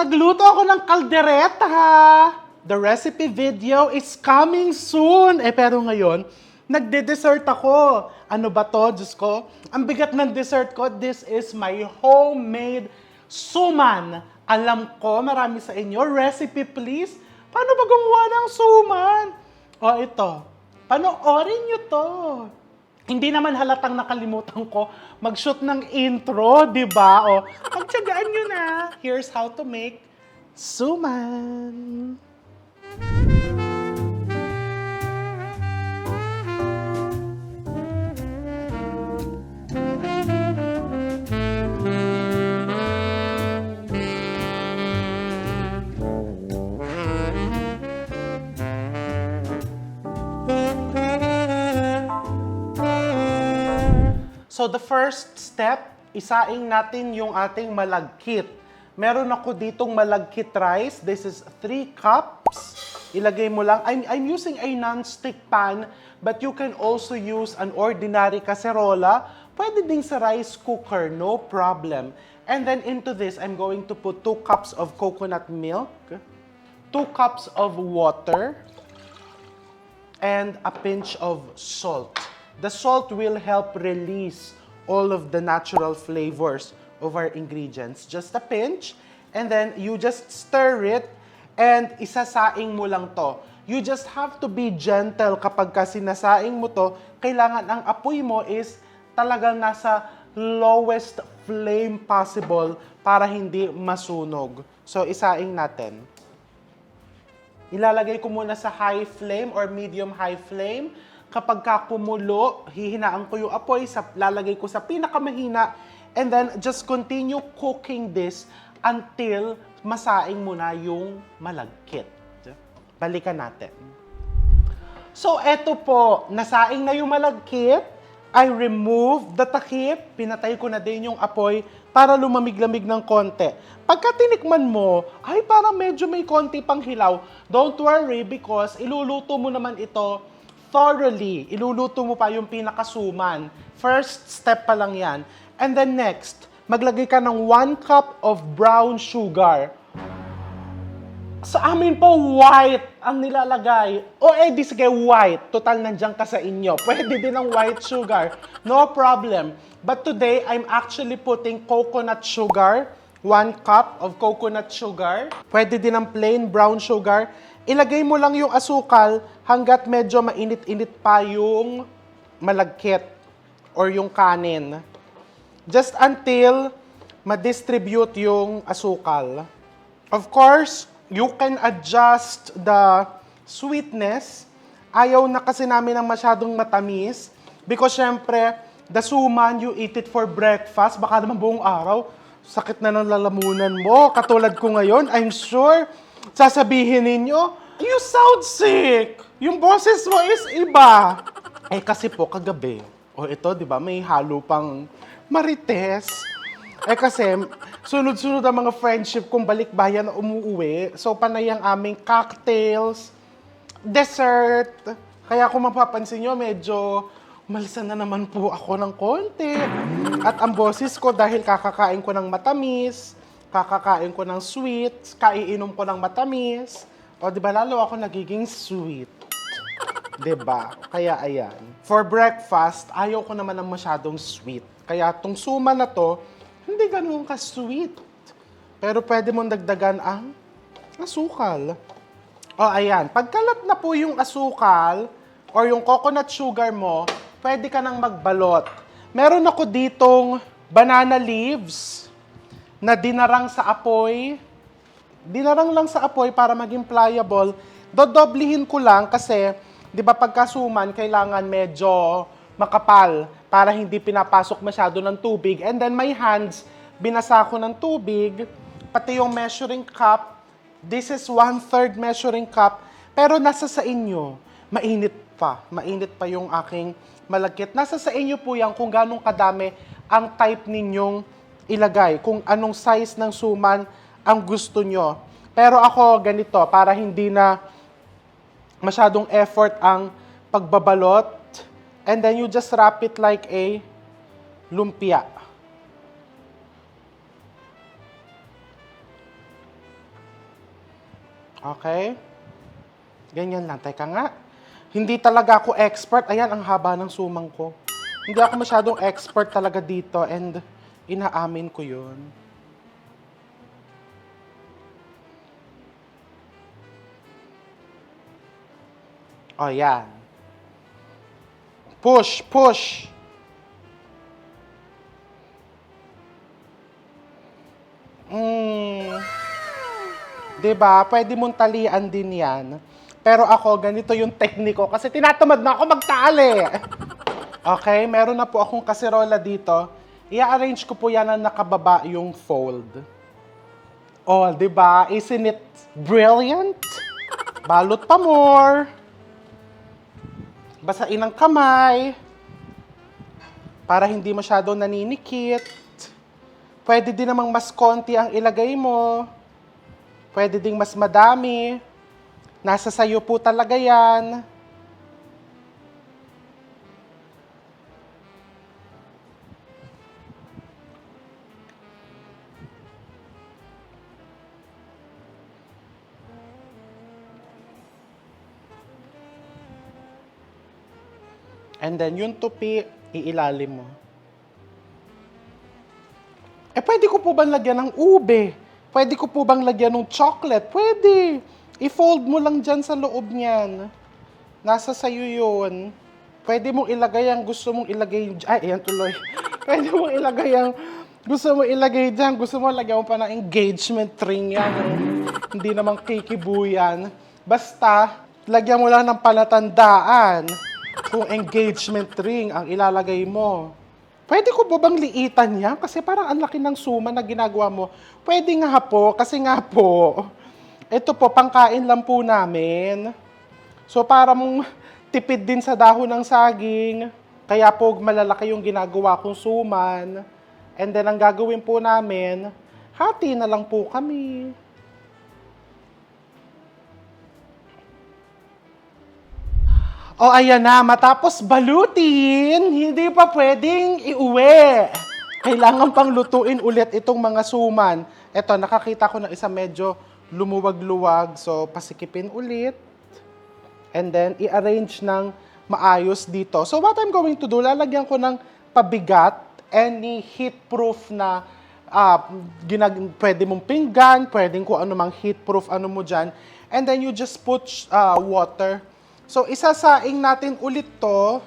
nagluto ako ng kaldereta. The recipe video is coming soon. Pero ngayon, nagde-dessert ako. Ano ba to, Diyos ko? Ang bigat ng dessert ko, this is my homemade suman. Alam ko, marami sa inyo, recipe please. Paano ba gumawa ng suman? O ito, panoorin nyo to. Hindi naman halatang nakalimutan ko mag-shoot ng intro, di ba? O, pagtsagaan nyo na. Here's how to make suman. So the first step, isaing natin yung ating malagkit. Meron ako ditong malagkit rice. This is 3 cups. Ilagay mo lang. I'm using a non-stick pan, but you can also use an ordinary cacerola. Pwede din sa rice cooker, no problem. And then into this, I'm going to put 2 cups of coconut milk, 2 cups of water, and a pinch of salt. The salt will help release all of the natural flavors of our ingredients. Just a pinch, and then you just stir it, and isasaing mo lang to. You just have to be gentle kapag sinasaing mo to. Kailangan ang apoy mo is talagang nasa lowest flame possible para hindi masunog. So, isaing natin. Ilalagay ko muna sa high flame or medium-high flame. Kapag kumulo, hihinaan ko yung apoy, lalagay ko sa pinakamahina, and then just continue cooking this until masaing mo na yung malagkit. Balikan natin. So, eto po, nasaing na yung malagkit. I remove the takip, pinatay ko na din yung apoy para lumamig-lamig ng konti. Pagka tinikman mo, ay parang medyo may konti pang hilaw. Don't worry because iluluto mo naman ito thoroughly. Iluluto mo pa yung pinakasuman. First step pa lang yan. And then next, maglagay ka ng 1 cup of brown sugar. Sa amin po, white ang nilalagay. O di sige, white. Total, nandiyan ka sa inyo. Pwede din ng white sugar. No problem. But today, I'm actually putting coconut sugar. 1 cup of coconut sugar. Pwede din ng plain brown sugar. Ilagay mo lang yung asukal hanggat medyo mainit-init pa yung malagkit or yung kanin. Just until ma-distribute yung asukal. Of course, you can adjust the sweetness. Ayaw na kasi namin ng masyadong matamis because syempre, the suman, you eat it for breakfast. Baka naman buong araw, sakit na ng lalamunan mo. Katulad ko ngayon, I'm sure, sasabihin ninyo, you sound sick. Yung boses mo is iba. Kasi po, kagabi, ito, di ba, may halo pang marites. Kasi, sunod-sunod ang mga friendship kong balikbayan na umuuwi. So, panay ang aming cocktails, dessert. Kaya kung mapapansin nyo, medyo malisan na naman po ako ng konti. At ang boses ko, dahil kakakain ko ng matamis, kakakain ko ng sweet, kaiinom ko ng matamis, di ba, lalo ako nagiging sweet. Diba? Kaya ayan. For breakfast, ayaw ko naman ng masyadong sweet. Kaya tong suma na to, hindi ganun ka-sweet. Pero pwede mong dagdagan ang asukal. Ayan. Pagkalat na po yung asukal or yung coconut sugar mo, pwede ka nang magbalot. Meron ako ditong banana leaves na dinarang sa apoy. Dinarang lang sa apoy para maging pliable. Dodoblihin ko lang kasi, di ba pagkasuman, kailangan medyo makapal para hindi pinapasok masyado ng tubig. And then my hands, binasa ko ng tubig, pati yung measuring cup. This is 1/3 measuring cup. Pero nasa sa inyo, mainit pa. Mainit pa yung aking malagkit. Nasa sa inyo po yan kung ganong kadami ang type ninyong ilagay. Kung anong size ng suman ang gusto nyo. Pero ako ganito, para hindi na masyadong effort ang pagbabalot. And then you just wrap it like a lumpia. Okay? Ganyan lang. Teka nga. Hindi talaga ako expert. Ayan, ang haba ng sumang ko. Hindi ako masyadong expert talaga dito and inaamin ko yun. O, yan. Push, push. Diba? Pwede mong talian din yan. Pero ako, ganito yung tekniko kasi tinatamad na ako magtali. Okay, meron na po akong kaserola dito. I-arrange ko po yan na nakababa yung fold. Oh, diba? Isn't it brilliant? Balot pa more. Basain ang kamay. Para hindi masyado naninikit. Pwede din namang mas konti ang ilagay mo. Pwede ding mas madami. Nasa sayo po talaga yan. And then yung tupi, iilalim mo. Pwede ko po bang lagyan ng ube? Pwede ko po bang lagyan ng chocolate? Pwede. I-fold mo lang dyan sa loob niyan. Nasa sayo yun. Pwede mong ilagay ang gusto mong ilagay. Ay, ayan tuloy. Pwede mong ilagay ang gusto mong ilagay dyan. Gusto mo lagyan mo pa ng engagement ring yan. Hindi namang kikibu yan. Basta, lagyan mo lang ng palatandaan kung engagement ring ang ilalagay mo. Pwede ko ba bang liitan yan? Kasi parang ang laki ng suma na ginagawa mo. Pwede nga po, kasi nga po, ito po, pangkain lang po namin. So, para mong tipid din sa dahon ng saging. Kaya po, malalaki yung ginagawa kong suman. And then, ang gagawin po namin, hati na lang po kami. O, ayan na, matapos balutin, hindi pa pwedeng iuwi. Kailangan pang lutuin ulit itong mga suman. Eto, nakakita ko ng isa medyo lumuwag-luwag. So, pasikipin ulit. And then, i-arrange ng maayos dito. So, what I'm going to do, lalagyan ko ng pabigat, any heat-proof na pwede mong pinggan, pwedeng kung ano mang heat-proof, ano mo dyan. And then, you just put water. So, isasaing natin ulit to.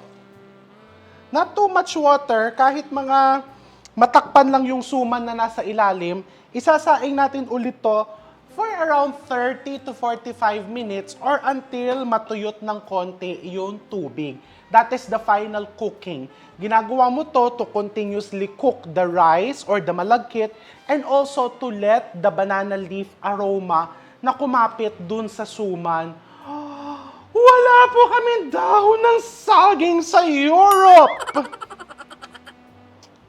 Not too much water, kahit mga matakpan lang yung suman na nasa ilalim, isasaing natin ulit to for around 30 to 45 minutes or until matuyot ng konti yung tubig. That is the final cooking. Ginagawa mo to continuously cook the rice or the malagkit and also to let the banana leaf aroma na kumapit dun sa suman. Wala po kami dahon ng saging sa Europe!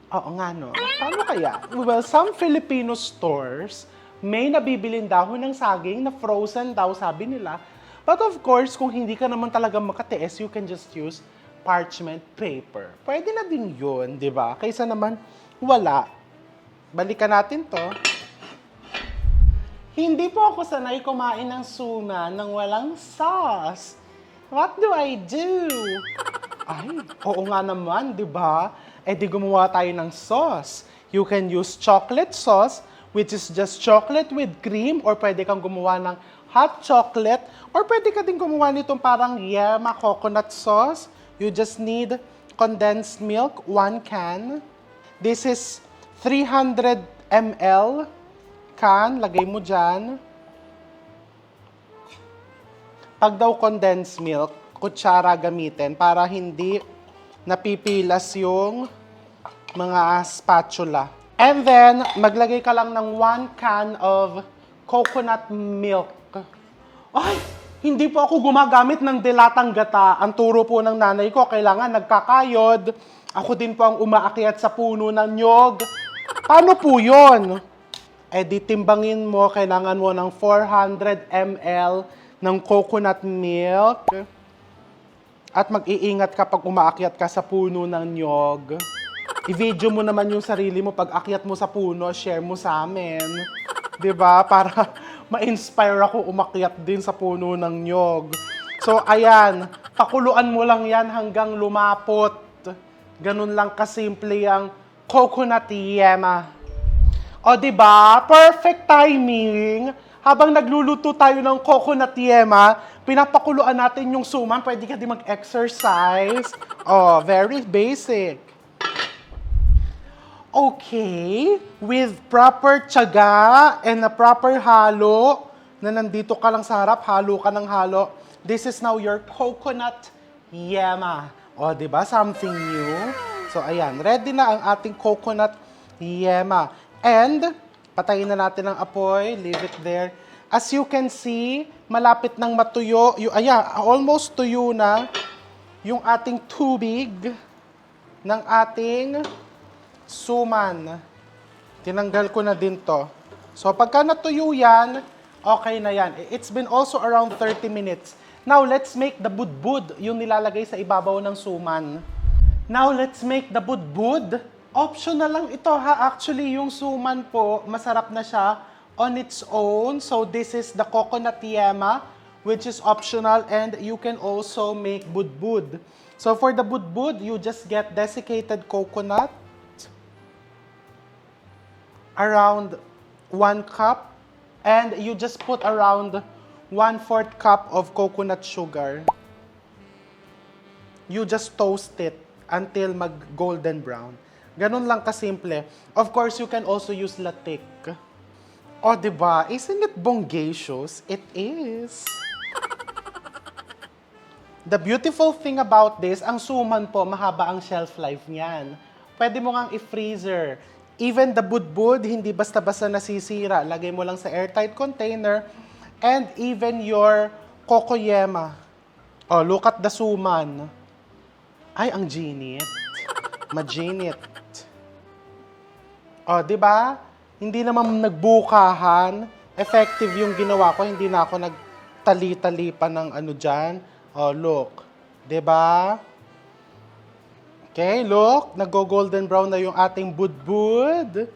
Oo nga, no? Paano kaya? Well, some Filipino stores may nabibilin dahon ng saging na frozen daw, sabi nila. But of course, kung hindi ka naman talaga makatiis, you can just use parchment paper. Pwede na din yun, di ba? Kaysa naman, wala. Balikan natin to. Hindi po ako sanay kumain ng suman ng walang sauce. What do I do? Ay, oo nga naman, di ba? Di gumawa tayo ng sauce. You can use chocolate sauce, which is just chocolate with cream, or pwede kang gumawa ng hot chocolate, or pwede ka din gumawa nitong parang yema coconut sauce. You just need condensed milk, 1 can. This is 300 ml can, lagay mo dyan. Pag daw condensed milk, kutsara gamitin para hindi napipilas yung mga spatula. And then, maglagay ka lang ng 1 can of coconut milk. Ay, hindi po ako gumagamit ng dilatang gata. Ang turo po ng nanay ko, kailangan nagkakayod. Ako din po ang umaakyat sa puno ng nyog. Paano po yun? Di timbangin mo, kailangan mo ng 400 ml ng coconut milk. At mag-iingat ka pag umaakyat ka sa puno ng nyog. I-video mo naman yung sarili mo pag akyat mo sa puno, share mo sa amin. 'Di ba? Para ma-inspire ako umakyat din sa puno ng nyog. So, ayan, pakuluan mo lang yan hanggang lumapot. Ganun lang kasimple ang coconut yema. O, diba? Perfect timing. Habang nagluluto tayo ng coconut yema, pinapakuluan natin yung suman. Pwede ka din mag-exercise. Oh, very basic. Okay, with proper tiyaga and a proper halo, na nandito ka lang sa harap, halo ka ng halo, this is now your coconut yema. O, diba? Something new. So, ayan. Ready na ang ating coconut yema. And, patayin na natin ang apoy. Leave it there. As you can see, malapit nang matuyo. Almost tuyo na yung ating tubig ng ating suman. Tinanggal ko na din to. So, pagka natuyo yan, okay na yan. It's been also around 30 minutes. Now, let's make the budbud, yung nilalagay sa ibabaw ng suman. Now, let's make the budbud. Optional lang ito ha. Actually, yung suman po, masarap na siya on its own. So, this is the coconut yema, which is optional, and you can also make budbud. So, for the budbud, you just get desiccated coconut, around 1 cup, and you just put around 1/4 cup of coconut sugar. You just toast it until mag-golden brown. Ganun lang kasimple. Of course, you can also use latik. O, diba? Isn't it bongacious? It is. The beautiful thing about this, ang suman po, mahaba ang shelf life niyan. Pwede mo ngang i-freezer. Even the budbud, hindi basta-basta nasisira. Lagay mo lang sa airtight container. And even your cocoyema. Oh, look at the suman. Ay, ang ginit. Maginit. Oh, di ba? Hindi naman nagbukahan. Effective yung ginawa ko. Hindi na ako nagtali-tali pa ng ano dyan. Oh, look. Di ba? Okay, look. Nag-golden brown na yung ating budbud.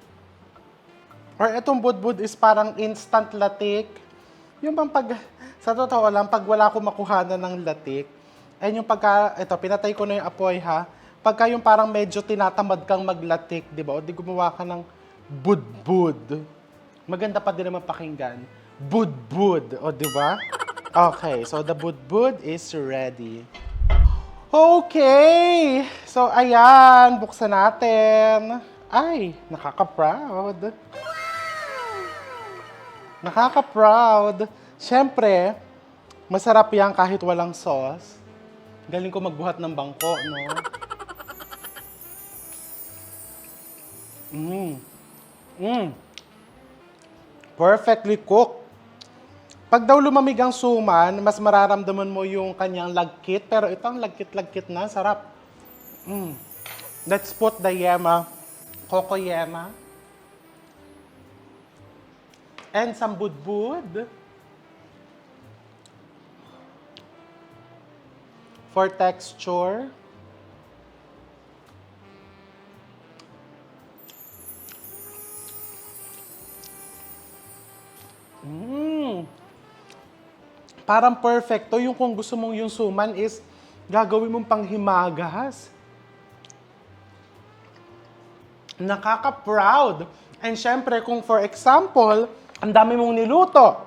Or itong budbud is parang instant latik. Yung bang sa totoo lang, pag wala akong makuha na ng latik, ay yung ito, pinatay ko na yung apoy ha. Pagka yung parang medyo tinatamad kang maglatik, di ba? O di gumawa ka ng budbud. Maganda pa din naman pakinggan. Budbud, o di ba? Okay, so the budbud is ready. Okay! So, ayan, buksan natin. Ay, nakaka-proud. Nakaka-proud. Siyempre, masarap yan kahit walang sauce. Galing ko magbuhat ng bangko, no? Perfectly cooked. Pag daw lumamig ang suman, mas mararamdaman mo yung kanyang lagkit. Pero ito ang lagkit-lagkit na. Sarap. Let's put the yema, coco yema. And some budbud. For texture. Parang perfecto. Yung kung gusto mong yung suman is gagawin mong panghimagas. Nakaka-proud. And syempre, kung for example, ang dami mong niluto,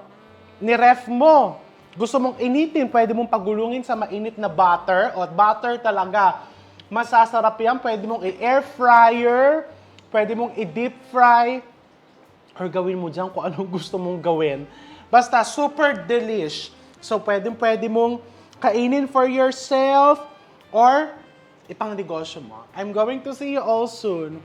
ni-ref mo, gusto mong initin, pwede mong pagulungin sa mainit na butter, o butter talaga. Masasarap yan, pwede mong i-air fryer, pwede mong i-deep fry, or gawin mo dyan kung anong gusto mong gawin. Basta super delish. So, pwede mong kainin for yourself or ipang negosyo mo. I'm going to see you all soon.